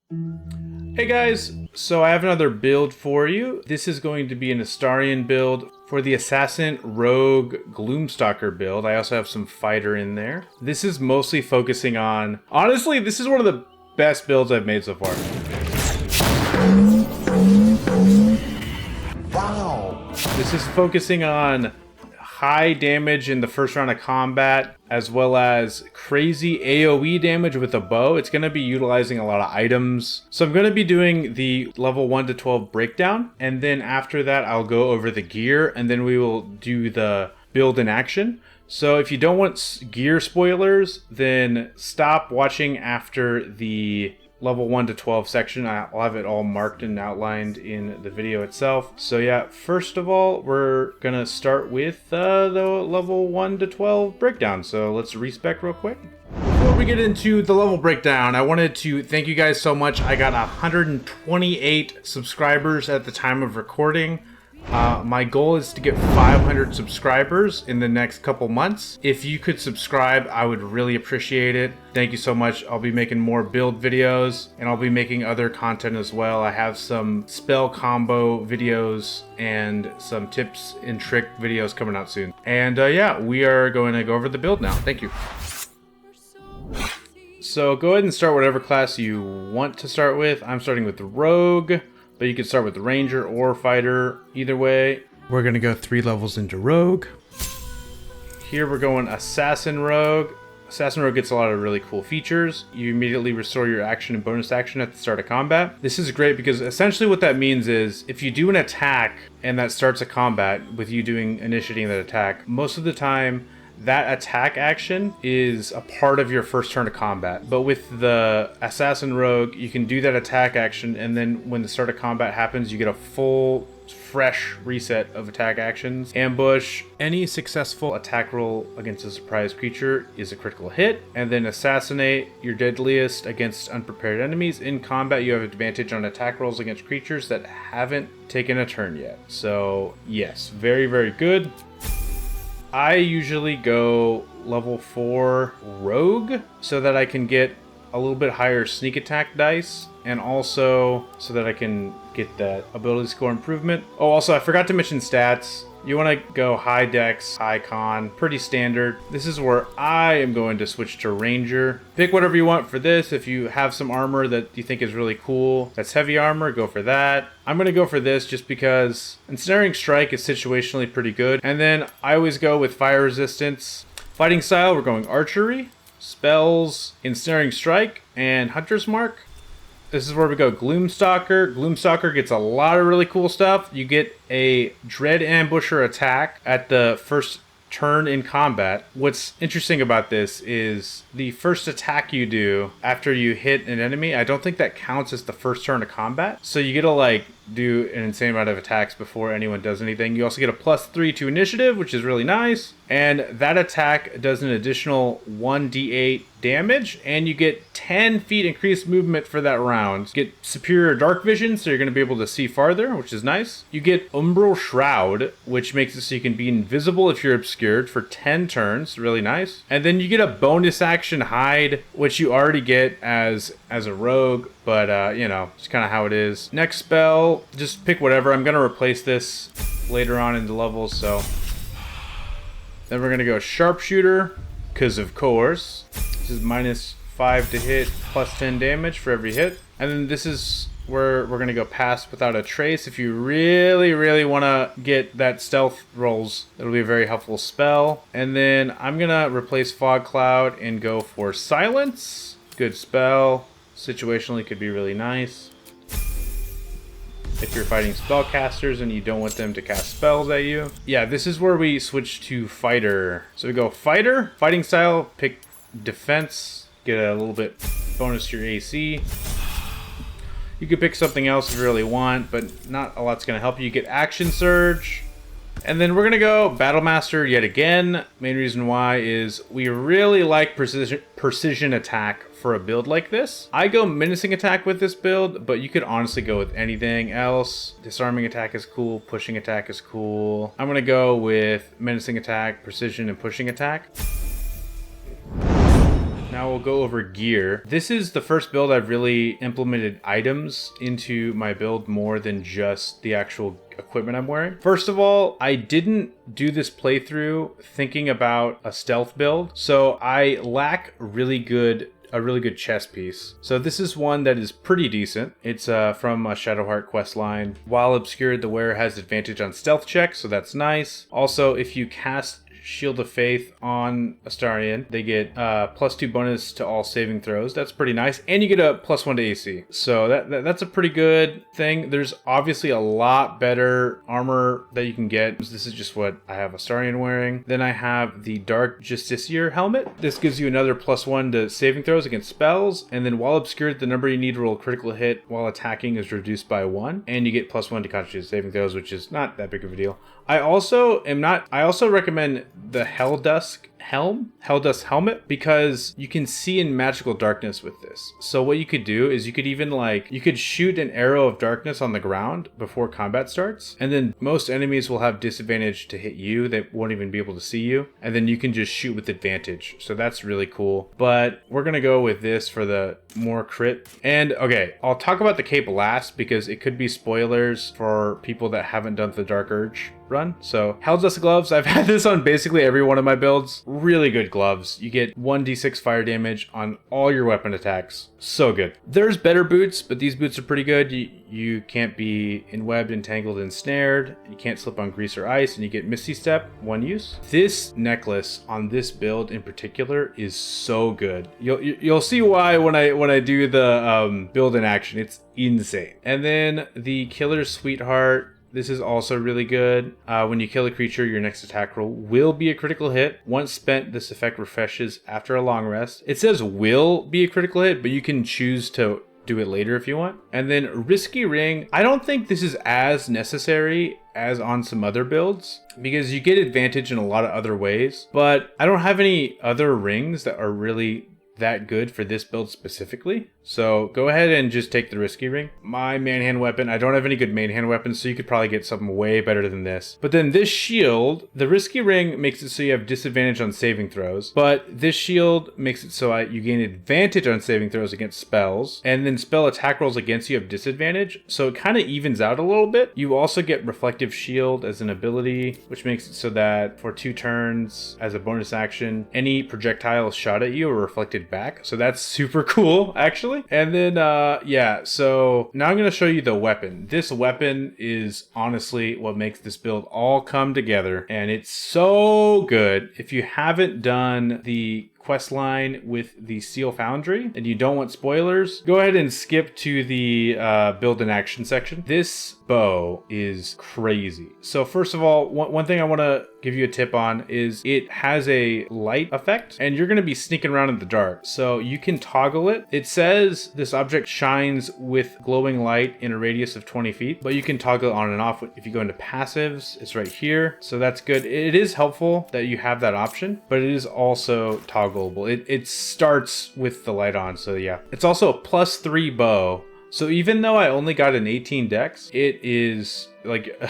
Hey guys, so I have another build for you. This is going to be an Astarion build for the Assassin Rogue Gloomstalker build. I also have some fighter in there. This is mostly focusing on... Honestly, this is one of the best builds I've made so far. Wow! This is focusing on high damage in the first round of combat, as well as crazy AOE damage with a bow. It's going to be utilizing a lot of items. So I'm going to be doing the level 1 to 12 breakdown, and then after that I'll go over the gear, and then we will do the build in action. So if you don't want gear spoilers, then stop watching after the level 1 to 12 section. I'll have it all marked and outlined in the video itself. So yeah, first of all, we're gonna start with the level 1 to 12 breakdown. So let's respec real quick. Before we get into the level breakdown, I wanted to thank you guys so much. I got 128 subscribers at the time of recording. My goal is to get 500 subscribers in the next couple months. If you could subscribe, I would really appreciate it. Thank you so much. I'll be making more build videos, and I'll be making other content as well. I have some spell combo videos and some tips and trick videos coming out soon. And yeah, we are going to go over the build now. Thank you. So go ahead and start whatever class you want to start with. I'm starting with the Rogue, but you can start with the Ranger or Fighter. Either way, we're going to go 3 levels into Rogue. Here we're going Assassin Rogue. Assassin Rogue gets a lot of really cool features. You immediately restore your action and bonus action at the start of combat. This is great because essentially what that means is if you do an attack and that starts a combat with you initiating that attack, most of the time that attack action is a part of your first turn of combat. But with the Assassin Rogue, you can do that attack action, and then when the start of combat happens, you get a full, fresh reset of attack actions. Ambush. Any successful attack roll against a surprise creature is a critical hit. And then Assassinate, your deadliest against unprepared enemies. In combat, you have advantage on attack rolls against creatures that haven't taken a turn yet. So yes, very, very good. I usually go level 4 Rogue so that I can get a little bit higher sneak attack dice, and also so that I can get that ability score improvement. Oh, also I forgot to mention stats. You want to go high dex, high con, pretty standard. This is where I am going to switch to Ranger. Pick whatever you want for this. If you have some armor that you think is really cool, that's heavy armor, go for that. I'm going to go for this just because Ensnaring Strike is situationally pretty good. And then I always go with fire resistance. Fighting style, we're going Archery. Spells, Ensnaring Strike, and Hunter's Mark. This is where we go Gloomstalker. Gloomstalker gets a lot of really cool stuff. You get a Dread Ambusher attack at the first turn in combat. What's interesting about this is the first attack you do after you hit an enemy, I don't think that counts as the first turn of combat. So you get to do an insane amount of attacks before anyone does anything. You also get a +3 to initiative, which is really nice. And that attack does an additional 1d8 damage, and you get 10 feet increased movement for that round. You get superior dark vision, so you're going to be able to see farther, which is nice. You get Umbral Shroud, which makes it so you can be invisible if you're obscured for 10 turns. Really nice. And then you get a bonus action Hide, which you already get as a rogue, but you know, it's kind of how it is. Next spell, just pick whatever. I'm going to replace this later on in the levels, so... Then we're going to go Sharpshooter, because of course. This is -5 to hit, +10 damage for every hit. And then this is where we're going to go Pass Without a Trace. If you really, really want to get that stealth rolls, it'll be a very helpful spell. And then I'm going to replace Fog Cloud and go for Silence. Good spell. Situationally could be really nice. If you're fighting spellcasters and you don't want them to cast spells at you. Yeah, this is where we switch to Fighter. So we go Fighter, fighting style, pick defense, get a little bit bonus to your AC. You could pick something else if you really want, but not a lot's gonna help you. You get Action Surge. And then we're gonna go Battle Master yet again. Main reason why is we really like precision attack for a build like this. I go Menacing Attack with this build, but you could honestly go with anything else. Disarming Attack is cool, Pushing Attack is cool. I'm gonna go with Menacing Attack, Precision, and Pushing Attack. Now Now we'll go over gear. This is the first build I've really implemented items into my build more than just the actual equipment I'm wearing. First of all, I didn't do this playthrough thinking about a stealth build, so I lack a really good chest piece. So this is one that is pretty decent. It's from a Shadowheart quest line. While obscured, the wearer has advantage on stealth checks, so that's nice. Also, if you cast Shield of Faith on Astarion, they get +2 bonus to all saving throws. That's pretty nice. And you get a +1 to AC. So that's a pretty good thing. There's obviously a lot better armor that you can get. This is just what I have Astarion wearing. Then I have the Dark Justiciar helmet. This gives you another +1 to saving throws against spells. And then while obscured, the number you need to roll a critical hit while attacking is reduced by 1. And you get +1 to constitute saving throws, which is not that big of a deal. I also recommend the Helldusk helmet, because you can see in magical darkness with this. So what you could do is you could shoot an arrow of darkness on the ground before combat starts, and then most enemies will have disadvantage to hit you. They won't even be able to see you, and then you can just shoot with advantage. So that's really cool. But we're gonna go with this for the more crit. And okay, I'll talk about the cape last because it could be spoilers for people that haven't done the Dark Urge run. So Helldust gloves, I've had this on basically every one of my builds. Really good gloves. You get 1d6 fire damage on all your weapon attacks. So good. There's better boots, but these boots are pretty good. You can't be enwebbed, entangled, ensnared. You can't slip on grease or ice, and you get Misty Step, 1 use. This necklace on this build in particular is so good. You'll see why when I do the build in action. It's insane. And then the Killer's Sweetheart. This is also really good. When you kill a creature, your next attack roll will be a critical hit. Once spent, this effect refreshes after a long rest. It says will be a critical hit, but you can choose to do it later if you want. And then Risky Ring. I don't think this is as necessary as on some other builds because you get advantage in a lot of other ways, but I don't have any other rings that are really that good for this build specifically. So go ahead and just take the Risky Ring. My main hand weapon, I don't have any good main hand weapons, so you could probably get something way better than this. But then this shield, the Risky Ring makes it so you have disadvantage on saving throws, but this shield makes it so you gain advantage on saving throws against spells, and then spell attack rolls against you have disadvantage, so it kind of evens out a little bit. You also get Reflective Shield as an ability, which makes it so that for 2 turns, as a bonus action, any projectile shot at you are reflected back. So that's super cool, actually. And then, yeah, so now I'm going to show you the weapon. This weapon is honestly what makes this build all come together, and it's so good. If you haven't done the quest line with the Steel Foundry and you don't want spoilers, go ahead and skip to the build in action section. This bow is crazy. So first of all, one thing I want to give you a tip on is it has a light effect, and you're going to be sneaking around in the dark, so you can toggle it. It says this object shines with glowing light in a radius of 20 feet, but you can toggle it on and off. If you go into passives, it's right here, so that's good. It is helpful that you have that option, but it is also toggleable. It starts with the light on, so yeah. It's also a +3 bow, so even though I only got an 18 dex, it is like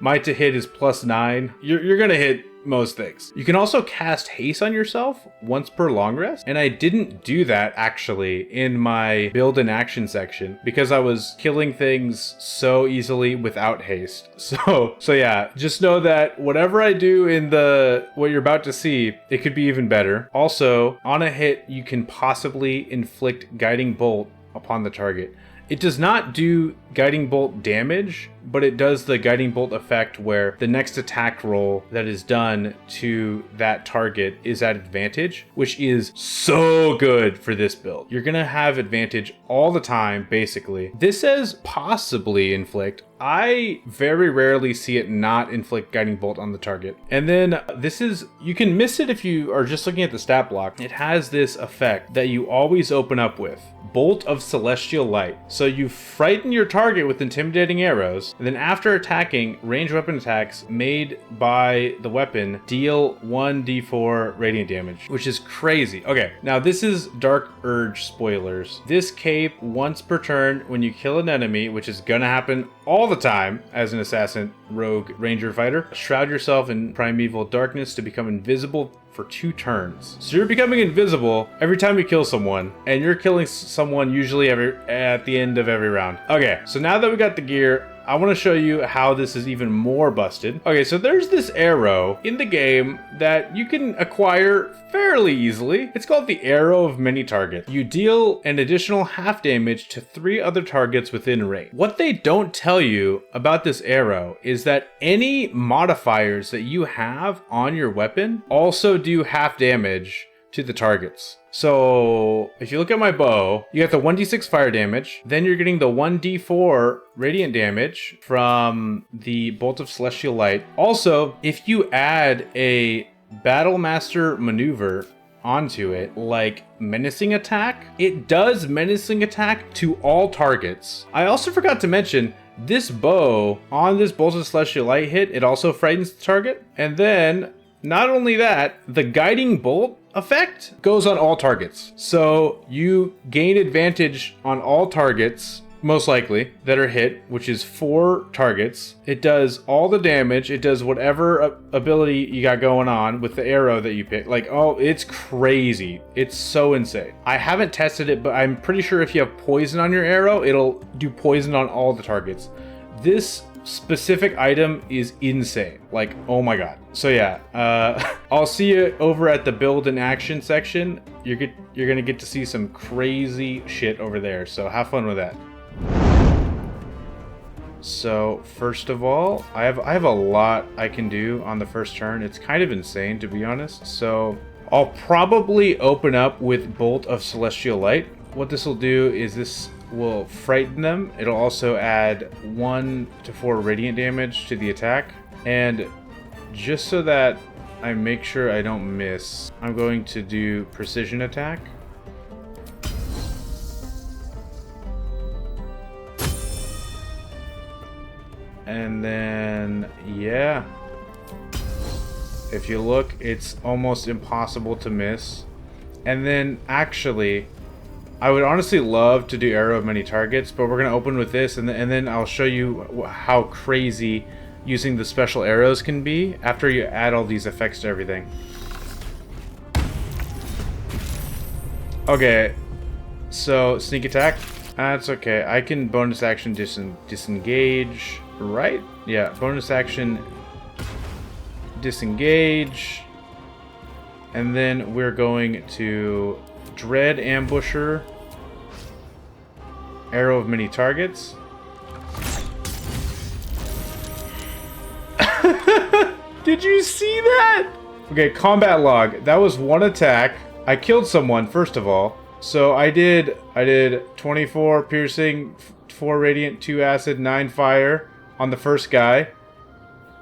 my to hit is +9. You're gonna hit most things. You can also cast haste on yourself once per long rest, and I didn't do that actually in my build in action section because I was killing things so easily without haste. So yeah, just know that whatever I do in what you're about to see, it could be even better. Also, on a hit, you can possibly inflict Guiding Bolt upon the target. It does not do Guiding Bolt damage, but it does the Guiding Bolt effect where the next attack roll that is done to that target is at advantage, which is so good for this build. You're gonna have advantage all the time, basically. This says possibly inflict. I very rarely see it not inflict Guiding Bolt on the target. And then you can miss it if you are just looking at the stat block. It has this effect that you always open up with. Bolt of Celestial Light. So you frighten your target with intimidating arrows, And then after attacking, ranged weapon attacks made by the weapon deal 1d4 radiant damage, which is crazy. Okay, now this is Dark Urge spoilers. This cape once per turn when you kill an enemy, which is gonna happen all the time as an assassin, rogue, ranger, fighter. Shroud yourself in primeval darkness to become invisible for 2 turns. So you're becoming invisible every time you kill someone, and you're killing someone usually at the end of every round. Okay, so now that we got the gear, I want to show you how this is even more busted. Okay, so there's this arrow in the game that you can acquire fairly easily. It's called the Arrow of Many Targets. You deal an additional half damage to 3 other targets within range. What they don't tell you about this arrow is that any modifiers that you have on your weapon also do half damage to the targets. So if you look at my bow, you get the 1d6 fire damage, then you're getting the 1d4 radiant damage from the Bolt of Celestial Light. Also, if you add a Battle Master maneuver onto it, like menacing attack, it does menacing attack to all targets. I also forgot to mention, this bow on this Bolt of Celestial Light hit, it also frightens the target. And then not only that, the guiding bolt effect goes on all targets. So you gain advantage on all targets, most likely, that are hit, which is 4 targets. It does all the damage. It does whatever ability you got going on with the arrow that you pick. Like, oh, it's crazy. It's so insane. I haven't tested it, but I'm pretty sure if you have poison on your arrow, it'll do poison on all the targets. This specific item is insane. Like, oh my god. So yeah, I'll see you over at the build and action section. You're gonna get to see some crazy shit over there, so have fun with that. So first of all, I have a lot I can do on the first turn. It's kind of insane, to be honest. So I'll probably open up with Bolt of Celestial Light. What this will do is this will frighten them. It'll also add 1 to 4 radiant damage to the attack. And just so that I make sure I don't miss, I'm going to do precision attack. And then, yeah, if you look, it's almost impossible to miss. And then actually, I would honestly love to do Arrow of Many Targets, but we're going to open with this, and then I'll show you how crazy using the special arrows can be after you add all these effects to everything. Okay, so sneak attack. That's okay. I can bonus action disengage, right? Yeah, bonus action disengage. And then we're going to Dread Ambusher, Arrow of Many Targets. Did you see that? Okay, combat log. That was 1 attack. I killed someone, first of all. So I did 24 piercing, 4 radiant, 2 acid, 9 fire on the first guy.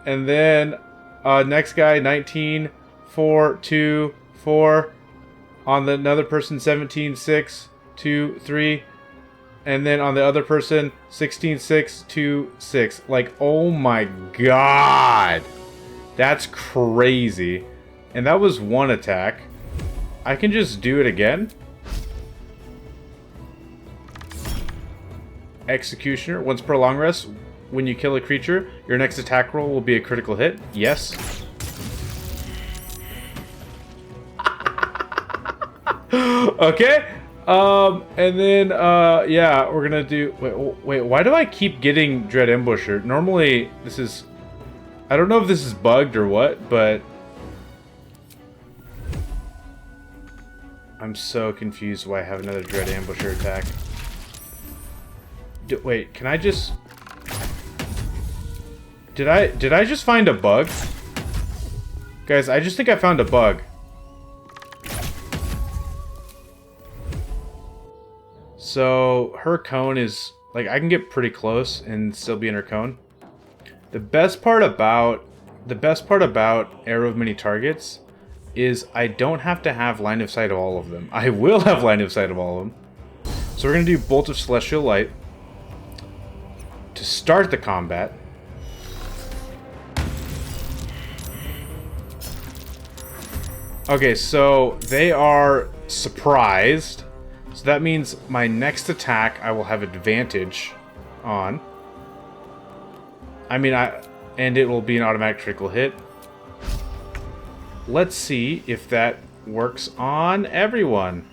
And then next guy, 19, 4, 2, 4. On another person, 17, 6, 2, 3. And then on the other person, 16, 6, 2, 6. Like, oh my god. That's crazy. And that was 1 attack. I can just do it again. Executioner. Once per long rest, when you kill a creature, your next attack roll will be a critical hit. Yes. Okay. And then, yeah, we're gonna do... Wait, why do I keep getting Dread Ambusher? Normally, this is... I don't know if this is bugged or what, but... I'm so confused why I have another Dread Ambusher attack. Wait, can I just... Did I just find a bug? Guys, I just think I found a bug. So, her cone is... Like, I can get pretty close and still be in her cone. The best part about Arrow of Many Targets is I don't have to have line of sight of all of them. I will have line of sight of all of them. So we're going to do Bolt of Celestial Light to start the combat. Okay, so they are surprised. So that means my next attack I will have advantage on. I mean, and it will be an automatic critical hit. Let's see if that works on everyone.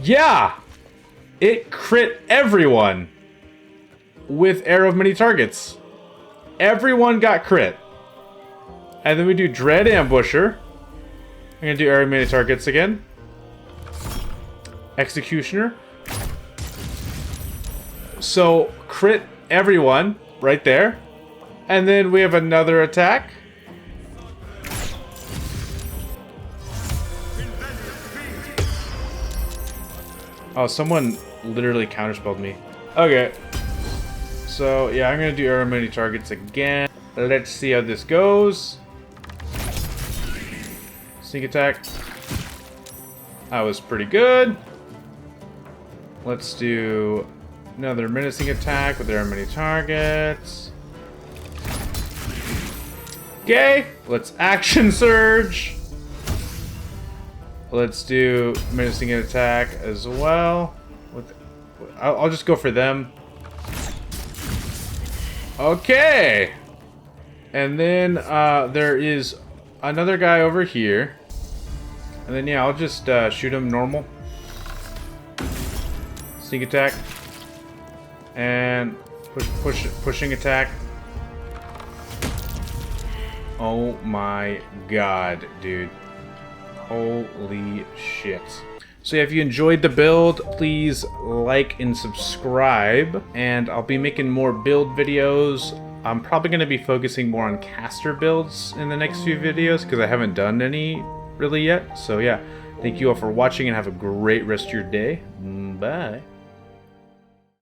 Yeah! It crit everyone with Arrow of Many Targets. Everyone got crit. And then we do Dread Ambusher. I'm gonna do Arrow of Many Targets again. Executioner. So, crit everyone right there. And then we have another attack. Oh, someone literally counterspelled me. Okay. So, yeah, I'm gonna do Arrow of Many Targets again. Let's see how this goes. Sneak attack. That was pretty good. Let's do another menacing attack with Arrow of Many Targets. Okay, let's action surge. Let's do menacing attack as well. I'll just go for them. Okay. And then there is another guy over here. And then yeah, I'll just shoot him normal. Sneak attack. And pushing attack. Oh my god, dude. Holy shit. So yeah, if you enjoyed the build, please like and subscribe. And I'll be making more build videos. I'm probably going to be focusing more on caster builds in the next few videos because I haven't done any really yet. So yeah, thank you all for watching and have a great rest of your day. Bye.